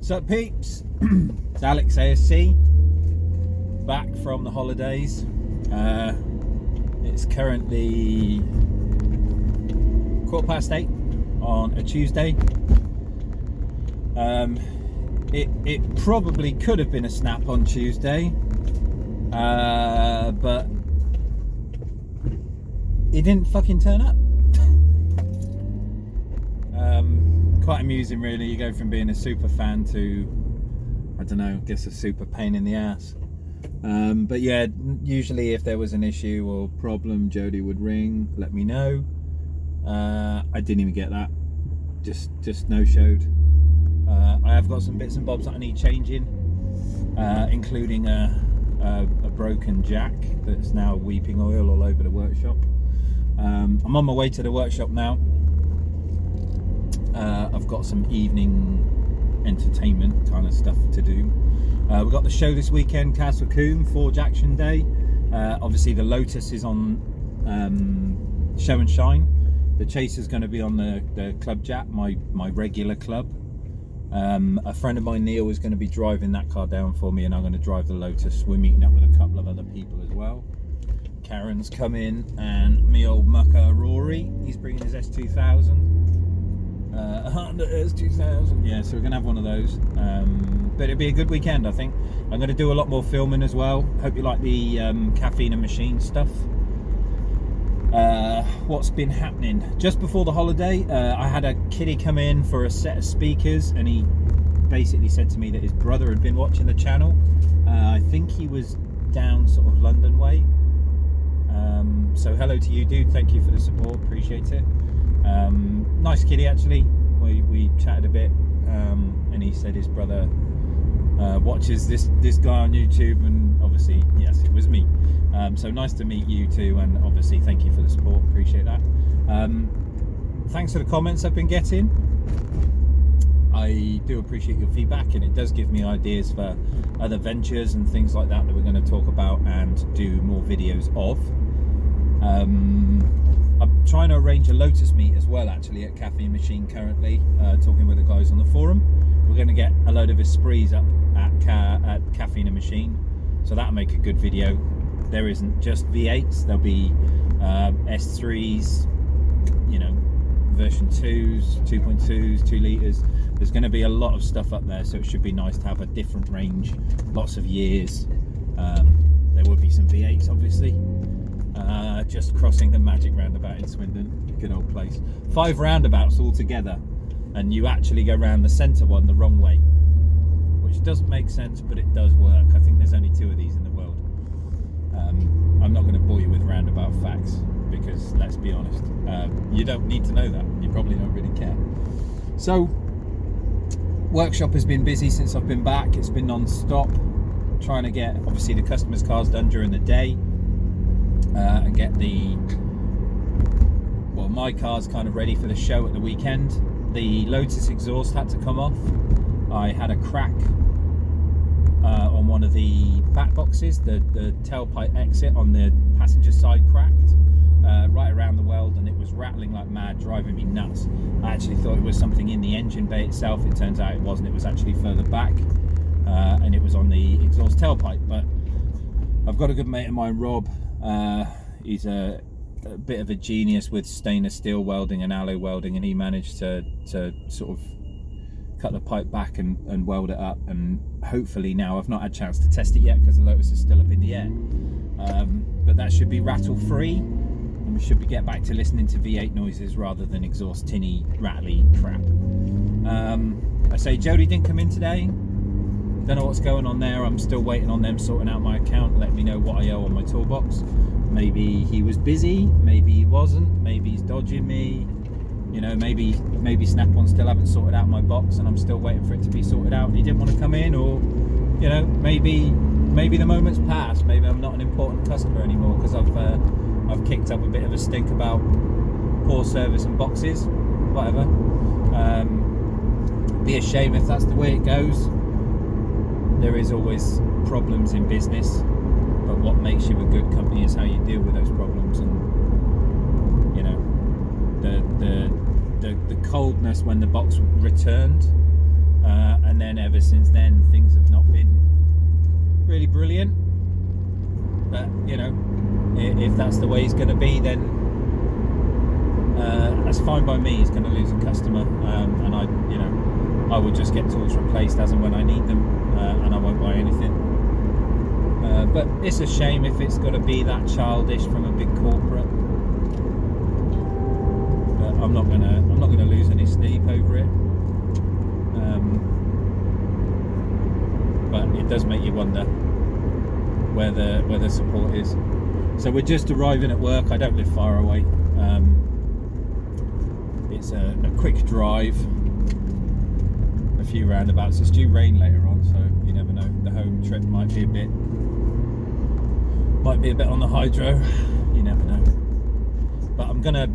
Sup peeps, it's Alex ASC, back from the holidays. It's currently 8:15 on a Tuesday. It probably could have been a snap on Tuesday, but it didn't fucking turn up. Quite amusing really. You go from being a super fan to, I don't know, I guess a super pain in the ass. But yeah, usually if there was an issue or problem, Jody would ring, let me know. I didn't even get that. Just no-showed. I have got some bits and bobs that I need changing, including a broken jack that's now weeping oil all over the workshop. I'm on my way to the workshop now. I've got some evening entertainment kind of stuff to do. We've got the show this weekend, Castle Combe, Forge Action Day. Obviously the Lotus is on Show and Shine. The Chaser's going to be on the Club Jack, my regular club. A friend of mine, Neil, is going to be driving that car down for me, and I'm going to drive the Lotus. We're meeting up with a couple of other people as well. Karen's coming, and me old mucker Rory, he's bringing his S2000. Honda S2000. Yeah, so we're gonna have one of those. But it'll be a good weekend, I think. I'm gonna do a lot more filming as well. Hope you like the caffeine and machine stuff. What's been happening? Just before the holiday, I had a kiddie come in for a set of speakers, and he basically said to me that his brother had been watching the channel. I think he was down sort of London way. So hello to you, dude. Thank you for the support. Appreciate it. Nice kiddie actually. We chatted a bit, and he said his brother watches this guy on YouTube, and obviously yes, it was me. So nice to meet you too, and obviously thank you for the support. Appreciate that. Thanks for the comments I've been getting. I do appreciate your feedback, and it does give me ideas for other ventures and things like that we're going to talk about and do more videos of. I'm trying to arrange a Lotus meet as well, actually, at Caffeine Machine currently, talking with the guys on the forum. We're going to get a load of Esprits up at Caffeine Machine, so that'll make a good video. There isn't just V8s, there'll be S3s, you know, version 2s, 2.2s, 2 litres. There's going to be a lot of stuff up there, so it should be nice to have a different range, lots of years. There will be some V8s, obviously. Just crossing the magic roundabout in Swindon, good old place. 5 roundabouts all together, and you actually go round the centre one the wrong way, which doesn't make sense, but it does work. I think there's only 2 of these in the world. I'm not going to bore you with roundabout facts, because let's be honest, you don't need to know that. You probably don't really care. So workshop has been busy since I've been back. It's been non-stop trying to get obviously the customers' cars done during the day, and get my car's kind of ready for the show at the weekend. The Lotus exhaust had to come off. I had a crack on one of the back boxes. The tailpipe exit on the passenger side cracked right around the weld, and it was rattling like mad, driving me nuts. I actually thought it was something in the engine bay itself. It turns out it wasn't. It was actually further back, and it was on the exhaust tailpipe. But I've got a good mate of mine, Rob. He's a bit of a genius with stainless steel welding and alloy welding, and he managed to sort of cut the pipe back and weld it up, and hopefully now, I've not had a chance to test it yet because the Lotus is still up in the air, but that should be rattle free, and we should get back to listening to V8 noises rather than exhaust tinny rattly crap. I say Jody didn't come in today. Don't know what's going on there. I'm still waiting on them sorting out my account, let me know what I owe on my toolbox. Maybe he was busy, maybe he wasn't, maybe he's dodging me, you know, maybe Snap-on still haven't sorted out my box and I'm still waiting for it to be sorted out and he didn't want to come in, or, you know, maybe the moment's passed, maybe I'm not an important customer anymore because I've kicked up a bit of a stink about poor service and boxes, whatever. Be a shame if that's the way it goes. There is always problems in business, but what makes you a good company is how you deal with those problems. And you know, the coldness when the box returned, and then ever since then things have not been really brilliant. But you know, if that's the way he's going to be, then that's fine by me. He's going to lose a customer, and I will just get tools replaced as and when I need them, and I won't buy anything. But it's a shame if it's got to be that childish from a big corporate. But I'm not gonna lose any sleep over it. But it does make you wonder where the support is. So we're just arriving at work. I don't live far away. It's a quick drive, a few roundabouts. It's due rain later on, so you never know. The home trip might be a bit on the hydro. You never know. But I'm gonna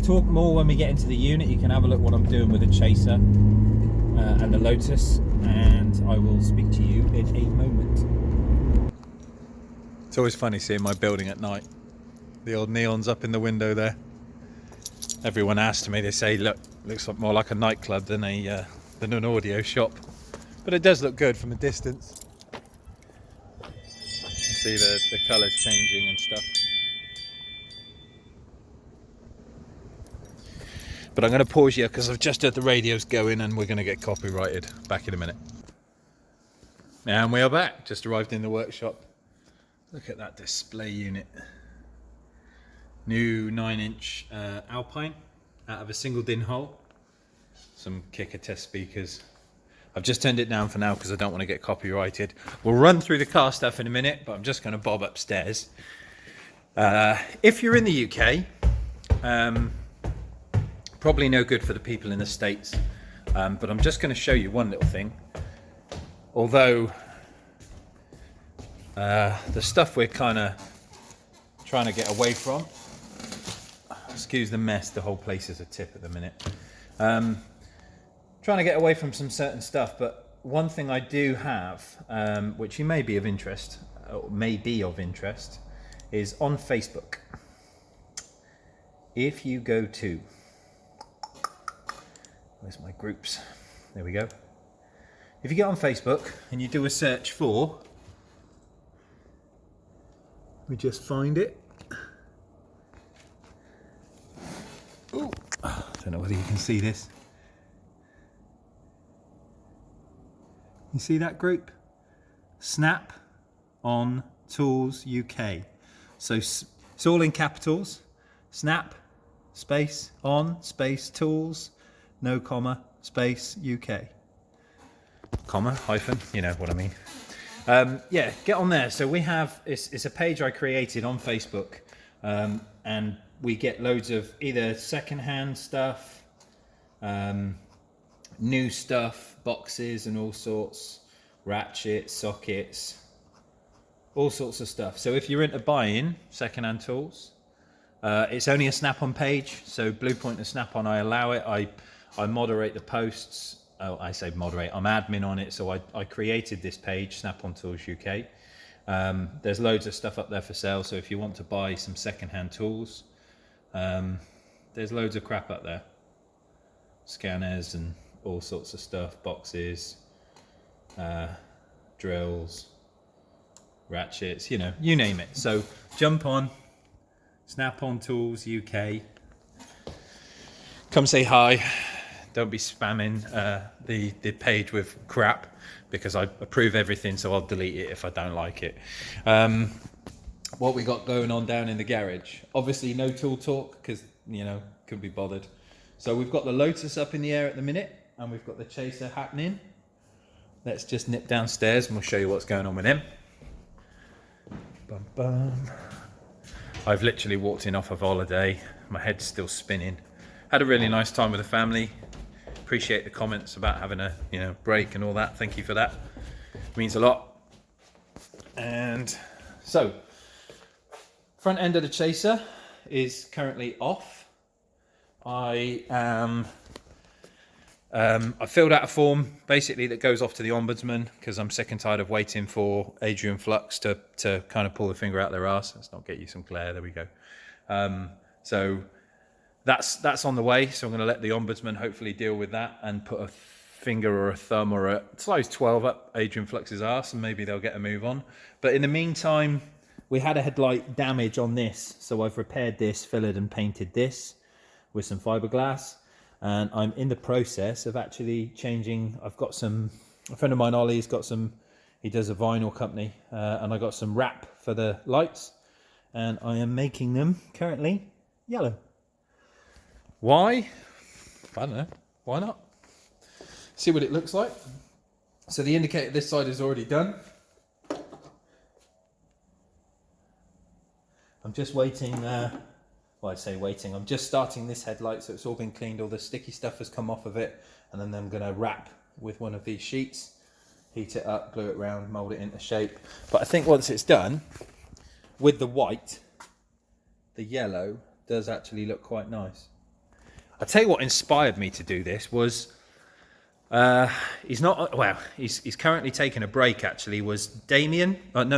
talk more when we get into the unit. You can have a look what I'm doing with the Chaser and the Lotus, and I will speak to you in a moment. It's always funny seeing my building at night. The old neons up in the window there. Everyone asks me, they say, look, looks more like a nightclub than an audio shop. But it does look good from a distance. You see the colours changing and stuff. But I'm going to pause here because I've just heard the radios going and we're going to get copyrighted. Back in a minute. And we are back. Just arrived in the workshop. Look at that display unit. New 9-inch Alpine out of a single DIN hole. Some kicker test speakers. I've just turned it down for now because I don't want to get copyrighted. We'll run through the car stuff in a minute, but I'm just going to bob upstairs. If you're in the UK, probably no good for the people in the States, but I'm just going to show you one little thing. Although the stuff we're kind of trying to get away from, excuse the mess, the whole place is a tip at the minute. Trying to get away from some certain stuff, but one thing I do have, which you may be of interest, is on Facebook. If you go to, where's my groups? There we go. If you get on Facebook and you do a search for, we just find it. Ooh, I don't know whether you can see this. You see that group? Snap on Tools UK. So it's all in capitals. Snap, space, on, space, tools, no comma, space, UK. Comma, hyphen, you know what I mean. Yeah, get on there. So we have, it's a page I created on Facebook, and we get loads of either secondhand stuff, new stuff, boxes and all sorts, ratchets, sockets, all sorts of stuff. So if you're into buying secondhand tools, it's only a Snap-on page. So Blue Point and Snap-on, I allow it. I moderate the posts. Oh, I say moderate. I'm admin on it. So I created this page, Snap-on Tools UK. There's loads of stuff up there for sale. So if you want to buy some secondhand tools, there's loads of crap up there. Scanners and all sorts of stuff, boxes, drills, ratchets, you know, you name it. So jump on Snap-on Tools UK. Come say hi. Don't be spamming the page with crap, because I approve everything, so I'll delete it if I don't like it. What we got going on down in the garage? Obviously no tool talk, because, you know, couldn't be bothered. So we've got the Lotus up in the air at the minute, and we've got the Chaser happening. Let's just nip downstairs and we'll show you what's going on with him. Bum, bum. I've literally walked in off of holiday. My head's still spinning. Had a really nice time with the family. Appreciate the comments about having a break and all that. Thank you for that. It means a lot. And so, front end of the Chaser is currently off. I filled out a form basically that goes off to the Ombudsman, because I'm sick and tired of waiting for Adrian Flux to kind of pull the finger out their arse. Let's not get you some Claire. There we go. So that's on the way. So I'm going to let the Ombudsman hopefully deal with that and put a finger or a thumb or a size 12 up Adrian Flux's arse, and maybe they'll get a move on. But in the meantime, we had a headlight damage on this, so I've repaired this, fillered and painted this with some fiberglass, and I'm in the process of actually changing. I've got some, a friend of mine, Ollie's got some, he does a vinyl company, and I got some wrap for the lights, and I am making them currently yellow. Why? I don't know. Why not? See what it looks like. So the indicator this side is already done. I'm just waiting, well, I say waiting, I'm just starting this headlight, so it's all been cleaned, all the sticky stuff has come off of it, and then I'm going to wrap with one of these sheets, heat it up, glue it round, mould it into shape. But I think once it's done, with the white, the yellow does actually look quite nice. I'll tell you what inspired me to do this was, he's currently taking a break actually, was Damon at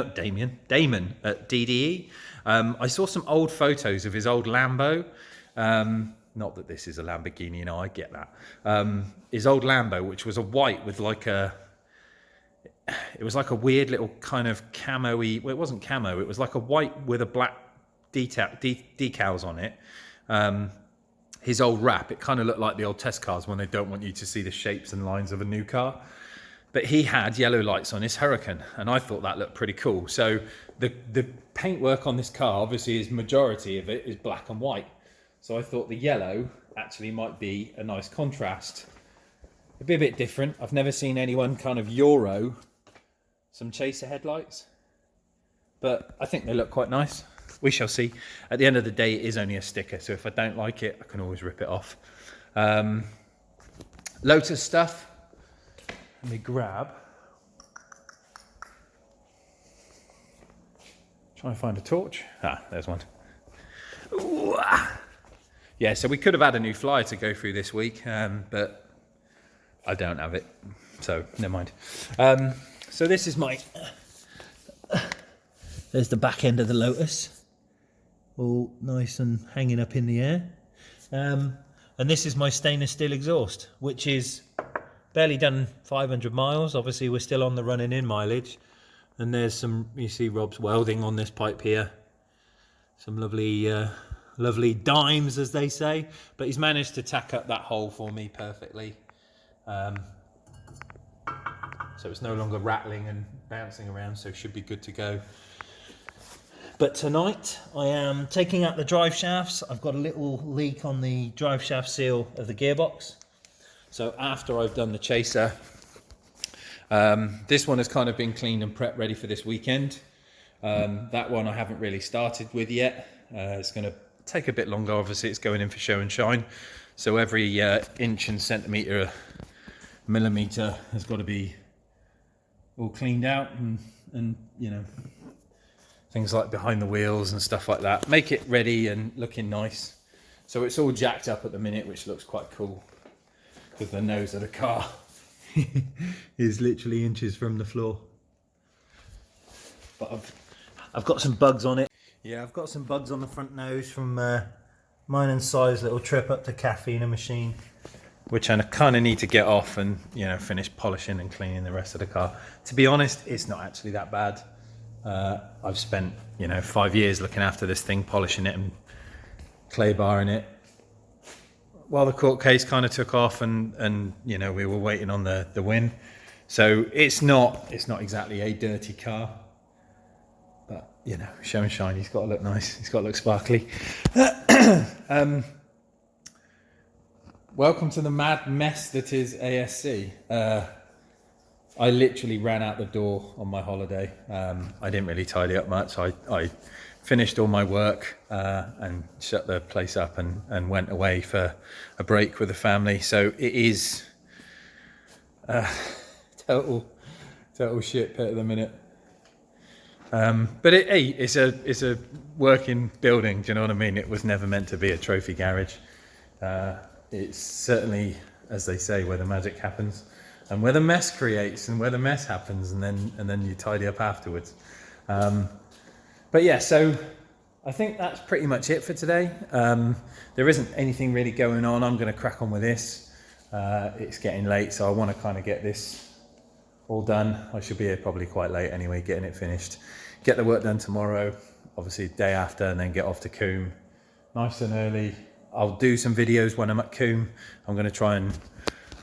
DDE. I saw some old photos of his old Lambo. Not that this is a Lamborghini, I get that. His old Lambo, which was a white with like a, it was like a weird little kind of camo-y, well, it wasn't camo, it was like a white with a black decals on it. His old wrap, it kind of looked like the old test cars when they don't want you to see the shapes and lines of a new car. But he had yellow lights on his Hurricane, and I thought that looked pretty cool. So the paintwork on this car, obviously, is majority of it is black and white. So I thought the yellow actually might be a nice contrast. It'd be a bit different. I've never seen anyone kind of Euro some chaser headlights, but I think they look quite nice. We shall see. At the end of the day, it is only a sticker, so if I don't like it, I can always rip it off. Lotus stuff. Let me grab. Try and find a torch. Ah, there's one. Ooh, ah. Yeah, so we could have had a new flyer to go through this week, but I don't have it, so never mind. So this is my... There's the back end of the Lotus. All nice and hanging up in the air. And this is my stainless steel exhaust, which is barely done 500 miles. Obviously, we're still on the running in mileage. And there's some, you see Rob's welding on this pipe here. Some lovely, lovely dimes, as they say. But he's managed to tack up that hole for me perfectly. So it's no longer rattling and bouncing around, so it should be good to go. But tonight I am taking out the drive shafts. I've got a little leak on the drive shaft seal of the gearbox. So after I've done the chaser, this one has kind of been cleaned and prepped ready for this weekend. That one I haven't really started with yet. It's going to take a bit longer. Obviously it's going in for show and shine. So every inch and centimetre, millimetre has got to be all cleaned out and you know, things like behind the wheels and stuff like that. Make it ready and looking nice. So it's all jacked up at the minute, which looks quite cool. Because the nose of the car is literally inches from the floor. But I've got some bugs on it. Yeah, I've got some bugs on the front nose from mine and Si's little trip up to caffeine machine, which I kind of need to get off and, you know, finish polishing and cleaning the rest of the car. To be honest, it's not actually that bad. I've spent, you know, 5 years looking after this thing, polishing it and clay barring it, while the court case kind of took off and you know, we were waiting on the win. So it's not exactly a dirty car, but you know, show and shine. He's got to look nice. He's got to look sparkly. Welcome to the mad mess that is ASC. I literally ran out the door on my holiday. I didn't really tidy up much. I finished all my work and shut the place up and went away for a break with the family. So it is total shit pit at the minute. But it's a working building. Do you know what I mean? It was never meant to be a trophy garage. It's certainly, as they say, where the magic happens. And where the mess creates and where the mess happens, and then you tidy up afterwards. But yeah, so I think that's pretty much it for today. There isn't anything really going on. I'm going to crack on with this. It's getting late, so I want to kind of get this all done. I should be here probably quite late anyway, getting it finished. Get the work done tomorrow, obviously day after, and then get off to Coombe nice and early. I'll do some videos when I'm at Coombe. I'm going to try and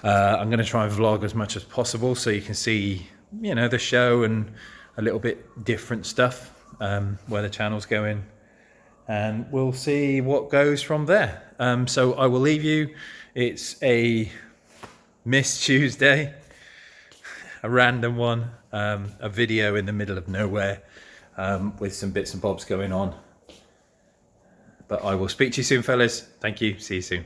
vlog as much as possible so you can see, you know, the show and a little bit different stuff, where the channel's going, and we'll see what goes from there. So I will leave you. It's a Miss Tuesday, a random one, a video in the middle of nowhere, with some bits and bobs going on. But I will speak to you soon, fellas. Thank you. See you soon.